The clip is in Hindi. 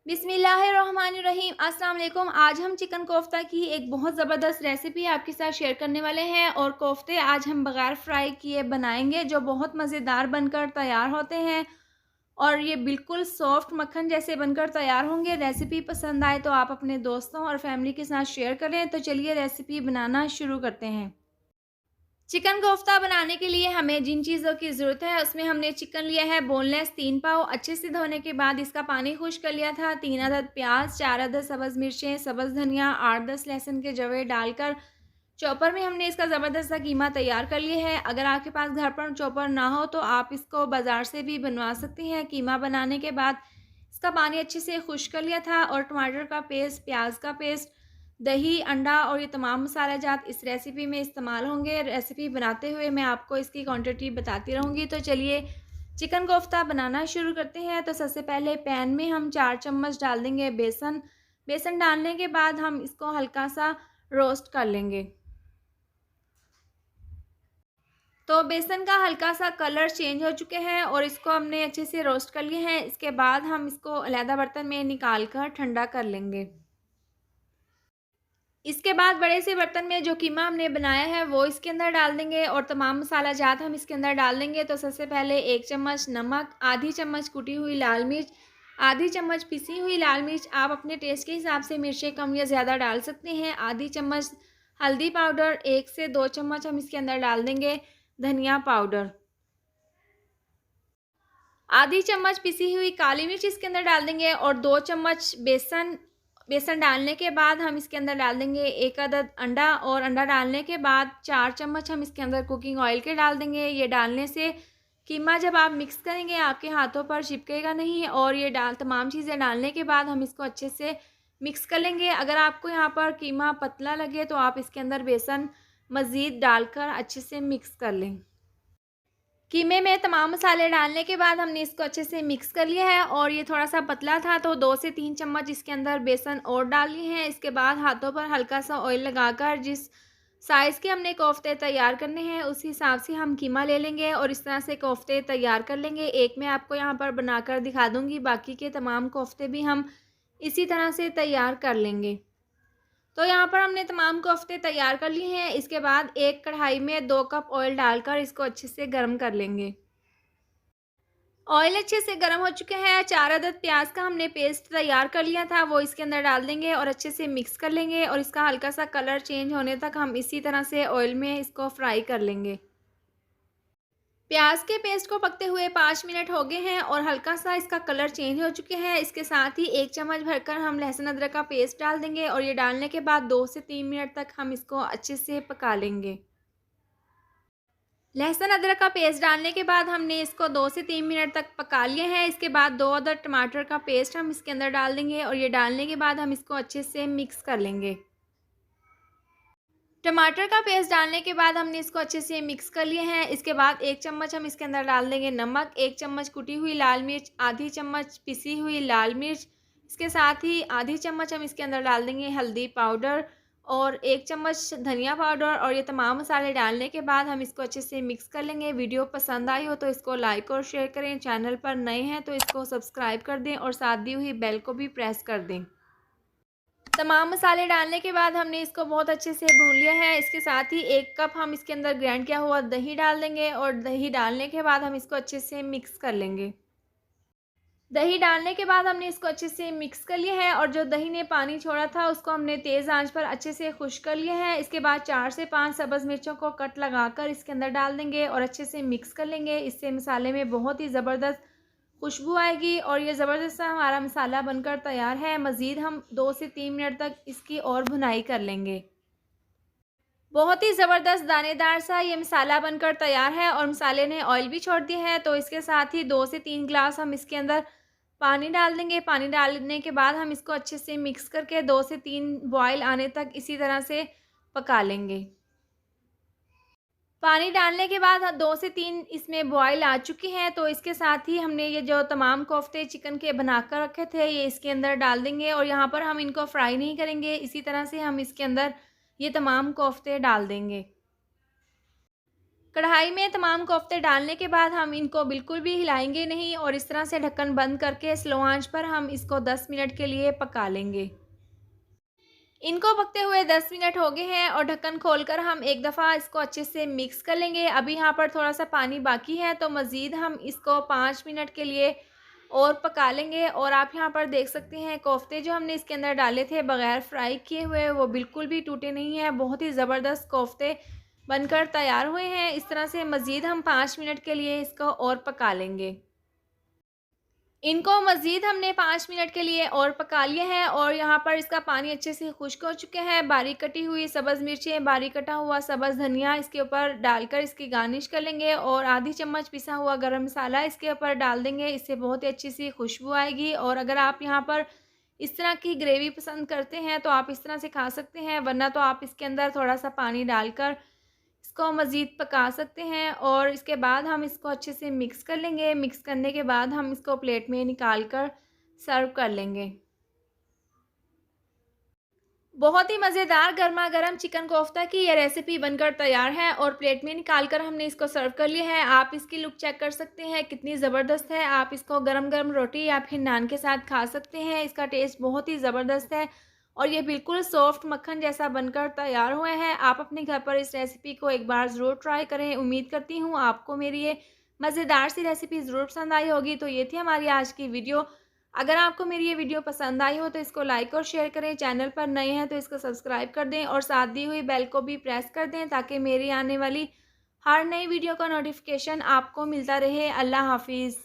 बिस्मिल्लाहिर्रहमानिर्रहीम। अस्सलाम वालेकुम। आज हम चिकन कोफ्ता की एक बहुत ज़बरदस्त रेसिपी आपके साथ शेयर करने वाले हैं और कोफ्ते आज हम बग़ैर फ्राई किए बनाएंगे जो बहुत मज़ेदार बनकर तैयार होते हैं और ये बिल्कुल सॉफ्ट मक्खन जैसे बनकर तैयार होंगे। रेसिपी पसंद आए तो आप अपने दोस्तों और फैमिली के साथ शेयर करें। तो चलिए रेसिपी बनाना शुरू करते हैं। चिकन कोफ्ता बनाने के लिए हमें जिन चीज़ों की ज़रूरत है उसमें हमने चिकन लिया है बोनलेस 3 पाव। अच्छे से धोने के बाद इसका पानी खुश्क कर लिया था। 3 अदद प्याज, 4 अदद सब्ज़ मिर्चें, सब्ज़ धनिया, 8-10 लहसुन के जवे डालकर चॉपर में हमने इसका ज़बरदस्त सा कीमा तैयार कर लिया है। अगर आपके पास घर पर चॉपर ना हो तो आप इसको बाज़ार से भी बनवा सकती हैं। कीमा बनाने के बाद इसका पानी अच्छे से खुश्क कर लिया था और टमाटर का पेस्ट, प्याज का पेस्ट, दही, अंडा और ये तमाम मसाला जात इस रेसिपी में इस्तेमाल होंगे। रेसिपी बनाते हुए मैं आपको इसकी क्वांटिटी बताती रहूँगी। तो चलिए चिकन कोफ्ता बनाना शुरू करते हैं। तो सबसे पहले पैन में हम 4 चम्मच डाल देंगे बेसन। बेसन डालने के बाद हम इसको हल्का सा रोस्ट कर लेंगे। तो बेसन का हल्का सा कलर चेंज हो चुके हैं और इसको हमने अच्छे से रोस्ट कर लिया है। इसके बाद हम इसको अलहदा बर्तन में निकाल कर ठंडा कर लेंगे। इसके बाद बड़े से बर्तन में जो कीमा हमने बनाया है वो इसके अंदर डाल देंगे और तमाम मसाला जात हम इसके अंदर डाल देंगे। तो सबसे पहले 1 चम्मच नमक, आधी चम्मच कुटी हुई लाल मिर्च, आधी चम्मच पिसी हुई लाल मिर्च। आप अपने टेस्ट के हिसाब से मिर्चें कम या ज़्यादा डाल सकते हैं। आधी चम्मच हल्दी पाउडर, 1 से 2 चम्मच हम इसके अंदर डाल देंगे धनिया पाउडर, आधी चम्मच पिसी हुई काली मिर्च इसके अंदर डाल देंगे और 2 चम्मच बेसन। बेसन डालने के बाद हम इसके अंदर डाल देंगे 1 अदद अंडा और अंडा डालने के बाद 4 चम्मच हम इसके अंदर कुकिंग ऑयल के डाल देंगे। ये डालने से कीमा जब आप मिक्स करेंगे आपके हाथों पर चिपकेगा नहीं और ये तमाम चीज़ें डालने के बाद हम इसको अच्छे से मिक्स कर लेंगे। अगर आपको यहाँ पर कीमा पतला लगे तो आप इसके अंदर बेसन मज़ीद डालकर अच्छे से मिक्स कर लें। कीमे में तमाम मसाले डालने के बाद हमने इसको अच्छे से मिक्स कर लिया है और ये थोड़ा सा पतला था तो 2 से 3 चम्मच इसके अंदर बेसन और डाल लिए हैं। इसके बाद हाथों पर हल्का सा ऑयल लगाकर जिस साइज़ के हमने कोफ्ते तैयार करने हैं उस हिसाब से हम कीमा ले लेंगे और इस तरह से कोफ्ते तैयार कर लेंगे। एक मैं आपको यहाँ पर बनाकर दिखा दूँगी, बाकी के तमाम कोफ्ते भी हम इसी तरह से तैयार कर लेंगे। तो यहाँ पर हमने तमाम कोफ्ते तैयार कर लिए हैं। इसके बाद एक कढ़ाई में 2 कप ऑयल डालकर इसको अच्छे से गर्म कर लेंगे। ऑयल अच्छे से गर्म हो चुके हैं। 4 अदद प्याज का हमने पेस्ट तैयार कर लिया था वो इसके अंदर डाल देंगे और अच्छे से मिक्स कर लेंगे और इसका हल्का सा कलर चेंज होने तक हम इसी तरह से ऑयल में इसको फ्राई कर लेंगे। प्याज के पेस्ट को पकते हुए 5 मिनट हो गए हैं और हल्का सा इसका कलर चेंज हो चुके हैं। इसके साथ ही 1 चम्मच भरकर हम लहसुन अदरक का पेस्ट डाल देंगे और ये डालने के बाद 2 से 3 मिनट तक हम इसको अच्छे से पका लेंगे। लहसुन अदरक का पेस्ट डालने के बाद हमने इसको 2 से 3 मिनट तक पका लिए हैं। इसके बाद 2 अदद टमाटर का पेस्ट हम इसके अंदर डाल देंगे और ये डालने के बाद हम इसको अच्छे से मिक्स कर लेंगे। टमाटर का पेस्ट डालने के बाद हमने इसको अच्छे से मिक्स कर लिए हैं। इसके बाद 1 चम्मच हम इसके अंदर डाल देंगे नमक, 1 चम्मच कुटी हुई लाल मिर्च, आधी चम्मच पिसी हुई लाल मिर्च। इसके साथ ही आधी चम्मच हम इसके अंदर डाल देंगे हल्दी पाउडर और 1 चम्मच धनिया पाउडर और ये तमाम मसाले डालने के बाद हम इसको अच्छे से मिक्स कर लेंगे। वीडियो पसंद आई हो तो इसको लाइक और शेयर करें। चैनल पर नए हैं तो इसको सब्सक्राइब कर दें और साथ दी हुई बेल को भी प्रेस कर दें। तमाम मसाले डालने के बाद हमने इसको बहुत अच्छे से भून लिया है। इसके साथ ही 1 कप हम इसके अंदर ग्राइंड किया हुआ दही डाल देंगे और दही डालने के बाद हम इसको अच्छे से मिक्स कर लेंगे। दही डालने के बाद हमने इसको अच्छे से मिक्स कर लिया है और जो दही ने पानी छोड़ा था उसको हमने तेज़ आंच पर अच्छे से खुश्क कर लिया है। इसके बाद 4 से 5 सब्ज़ मिर्चों को कट लगाकर इसके अंदर डाल देंगे और अच्छे से मिक्स कर लेंगे। इससे मसाले में बहुत ही ज़बरदस्त खुशबू आएगी और ये ज़बरदस्त सा हमारा मसाला बनकर तैयार है। मज़ीद हम 2 से 3 मिनट तक इसकी और भुनाई कर लेंगे। बहुत ही ज़बरदस्त दानेदार सा ये मसाला बनकर तैयार है और मसाले ने ऑयल भी छोड़ दिया है। तो इसके साथ ही 2 से 3 गिलास हम इसके अंदर पानी डाल देंगे। पानी डालने के बाद हम इसको अच्छे से मिक्स करके 2 से 3 बॉयल आने तक इसी तरह से पका लेंगे। पानी डालने के बाद 2 से 3 इसमें बॉयल आ चुकी हैं। तो इसके साथ ही हमने ये जो तमाम कोफ्ते चिकन के बनाकर रखे थे ये इसके अंदर डाल देंगे और यहाँ पर हम इनको फ्राई नहीं करेंगे। इसी तरह से हम इसके अंदर ये तमाम कोफ्ते डाल देंगे। कढ़ाई में तमाम कोफ्ते डालने के बाद हम इनको बिल्कुल भी हिलाएंगे नहीं और इस तरह से ढक्कन बंद करके स्लो आंच पर हम इसको 10 मिनट के लिए पका लेंगे। इनको पकते हुए 10 मिनट हो गए हैं और ढक्कन खोलकर हम एक दफ़ा इसको अच्छे से मिक्स कर लेंगे। अभी यहाँ पर थोड़ा-सा पानी बाकी है तो मज़ीद हम इसको 5 मिनट के लिए और पका लेंगे। और आप यहाँ पर देख सकते हैं कोफ्ते जो हमने इसके अंदर डाले थे बग़ैर फ्राई किए हुए वो बिल्कुल भी टूटे नहीं हैं। बहुत ही ज़बरदस्त कोफ्ते बनकर तैयार हुए हैं। इस तरह से मज़ीद हम 5 मिनट के लिए इसको और पका लेंगे। इनको मज़ीद हमने 5 मिनट के लिए और पका लिया है और यहाँ पर इसका पानी अच्छे से खुश्क हो चुके हैं। बारीक कटी हुई सब्ज़ मिर्चें, बारीक कटा हुआ सब्ज़ धनिया इसके ऊपर डालकर इसकी गार्निश कर लेंगे और आधी चम्मच पिसा हुआ गरम मसाला इसके ऊपर डाल देंगे। इससे बहुत ही अच्छी सी खुशबू आएगी। और अगर आप यहाँ पर इस तरह की ग्रेवी पसंद करते हैं तो आप इस तरह से खा सकते हैं, वरना तो आप इसके अंदर थोड़ा-सा पानी डालकर इसको मज़ीद पका सकते हैं। और इसके बाद हम इसको अच्छे से मिक्स कर लेंगे। मिक्स करने के बाद हम इसको प्लेट में निकाल कर सर्व कर लेंगे। बहुत ही मज़ेदार गरमा-गरम चिकन कोफ्ता की ये रेसिपी बनकर तैयार है और प्लेट में निकाल कर हमने इसको सर्व कर लिया है। आप इसकी लुक चेक कर सकते हैं कितनी ज़बरदस्त है। आप इसको गरम-गरम रोटी या फिर नान के साथ खा सकते हैं। इसका टेस्ट बहुत ही ज़बरदस्त है और ये बिल्कुल सॉफ्ट मक्खन जैसा बनकर तैयार हुए हैं। आप अपने घर पर इस रेसिपी को एक बार ज़रूर ट्राई करें। उम्मीद करती हूँ आपको मेरी ये मज़ेदार सी रेसिपी ज़रूर पसंद आई होगी। तो ये थी हमारी आज की वीडियो। अगर आपको मेरी ये वीडियो पसंद आई हो तो इसको लाइक और शेयर करें। चैनल पर नए हैं तो इसको सब्सक्राइब कर दें और साथ दी हुई बेल को भी प्रेस कर दें ताकि मेरी आने वाली हर नई वीडियो का नोटिफिकेशन आपको मिलता रहे। अल्लाह हाफ़िज़।